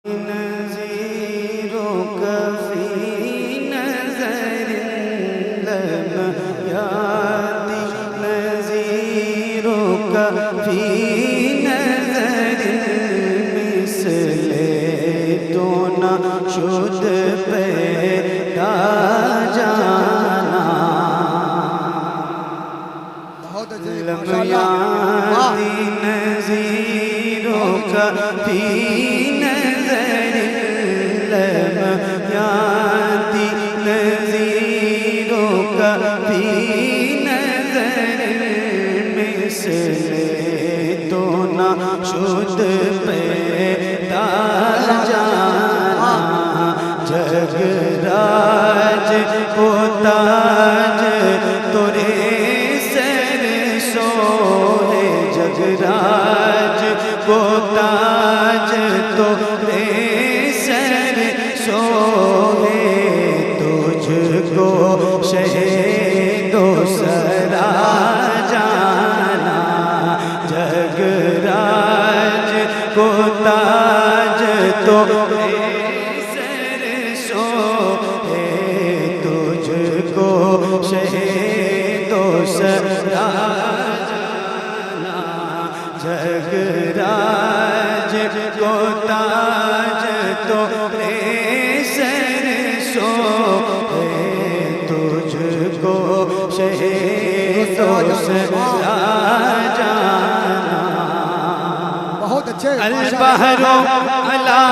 نذیروں کا فی نظر لنا یادی نذیروں کا فی نظر مثل تو نہ شد پیدا جانا لم یادی نذیروں کا فی نظر لم یادی نذیروں کا فی نظر مثل تو نہ شد پیدا جانا جگ راج کو تاج تورے سر سوئے جگ راج کو تاج تورے سر سوئے تجھ کو شہید و سرا جانا جگ راج کو تاج تورے سر سوئے تجھ کو شہید و سرا جانا جگ راج کو تاج تورے سر سوئے تجھ کو شہید و سرا جانا بہت اچھے البحر علا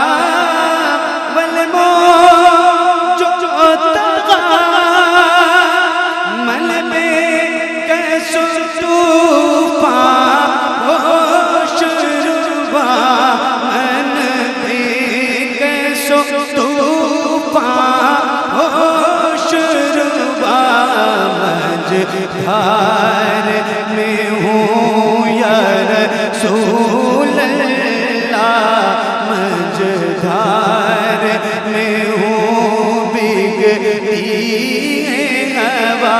والموج طغى من میں کیسو طوفان ہوش ربا من میں کیسو طوفان ہوش ربا مجدھار میں ہوں یا رسول مجدھار میں ہوں بگڑی ہوا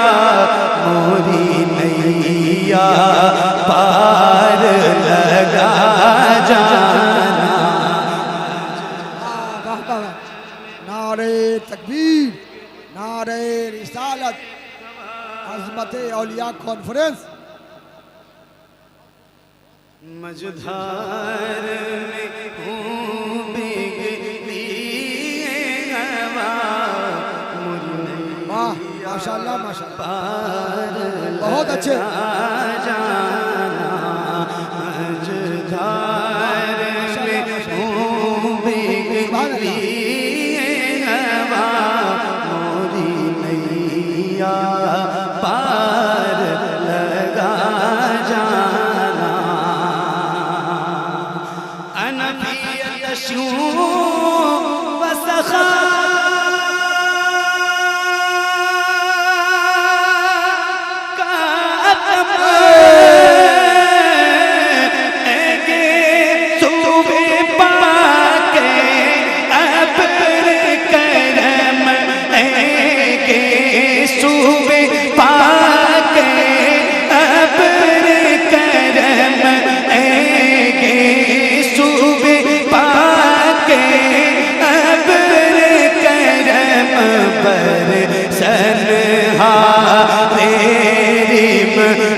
موری نیا پار لگا جانا نعرہ تکبیر نعرہ رسالت عظمت اولیاء کانفرنس مجدھار میں ہوں بگڑی ہوا موری ماشاءاللہ ماشاءاللہ پار بہت اچھے جانا مجدھار میں ہوں بگڑی ہوا موری نیا پار لگا جانا انا فی تشو وسخا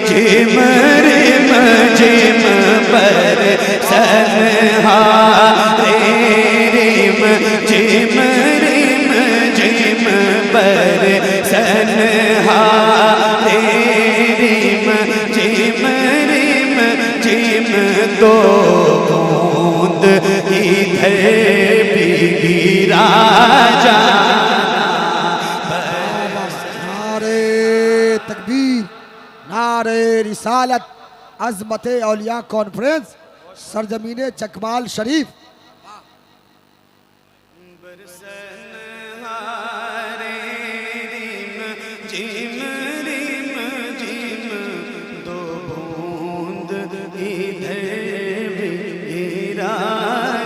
جم رم جم پر سنہا ریم جم رم جم پر سنہا ریم جم رم جم دو بوند ادھر بھی گرا جانا نعرہ تکبیر نعرہ رسالت عظمت اولیاء کانفرنس سرزمین چکمال شریف جم رم جم دو بوند ادھر بھی گرا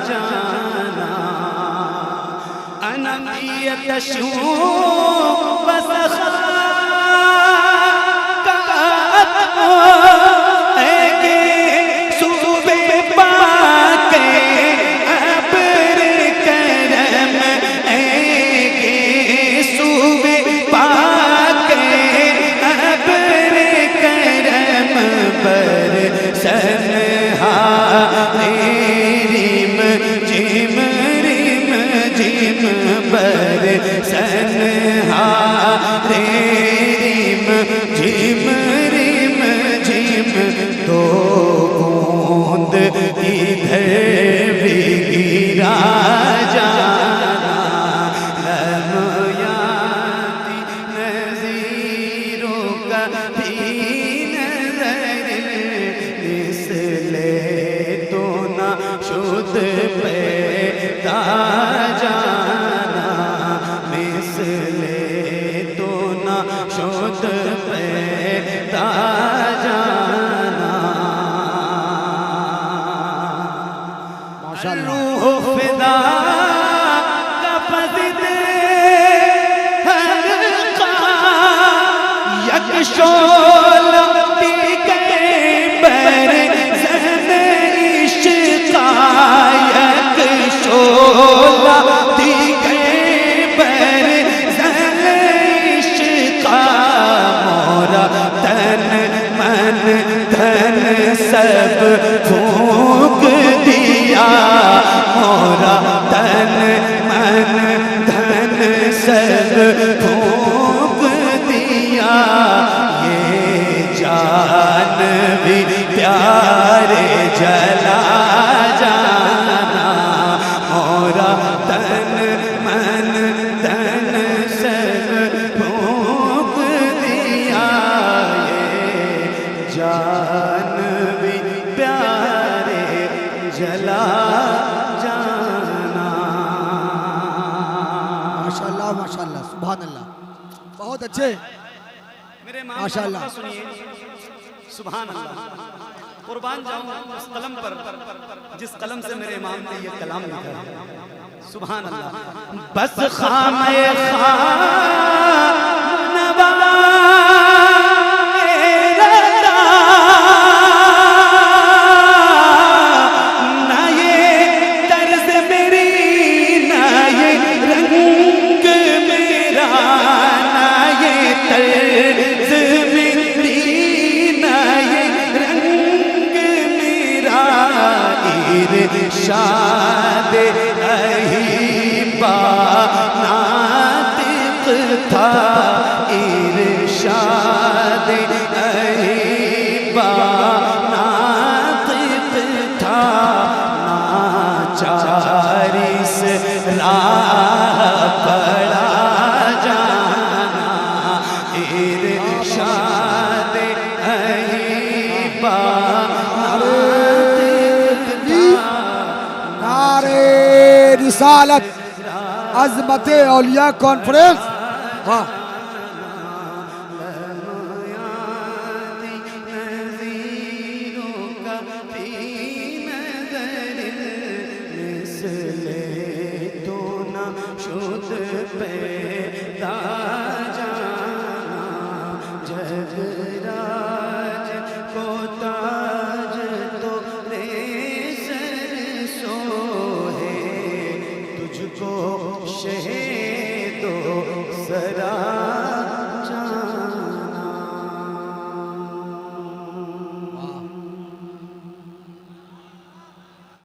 جانا انا فی تشو وسخا صوبے پاک ابر شد پیدا جانا روح فدا کا فضل ہر یک شعلہ دیگر بر زن عشقا یک شعلہ دیگر بر زن عشقا مورا تن من دھن سب پھونک دیا مورا تن من دھن سب پھونک دیا یہ جان بھی پیارے جلا جانا مورا تن من دھن سب پھونک دیا یہ جان بھی پیارے جلا جانا ماشاءاللہ ماشاءاللہ سبحان اللہ بہت اچھے میرے امام ماشاءاللہ کا سنیے سبحان اللہ قربان جاؤں اس قلم پر جس قلم سے میرے امام نے یہ کلام لکھا ہے سبحان اللہ بس خام نوا نہ یہ طرز میری نہ یہ رنگ میرا نہ یہ طرز میری نہ یہ رنگ میرا ارشاد اہیبا ناطق تھا ارشاد اہیبا ناطق تھا ناچاری سے راہ پڑا جانا ارشاد اہیبا نعرے رسالت عظمت اولیاء کانفرنس واہ شد پیدا جانا جگ راج کو تاج تو رے سر سوہے تجھ کو شہید و سرا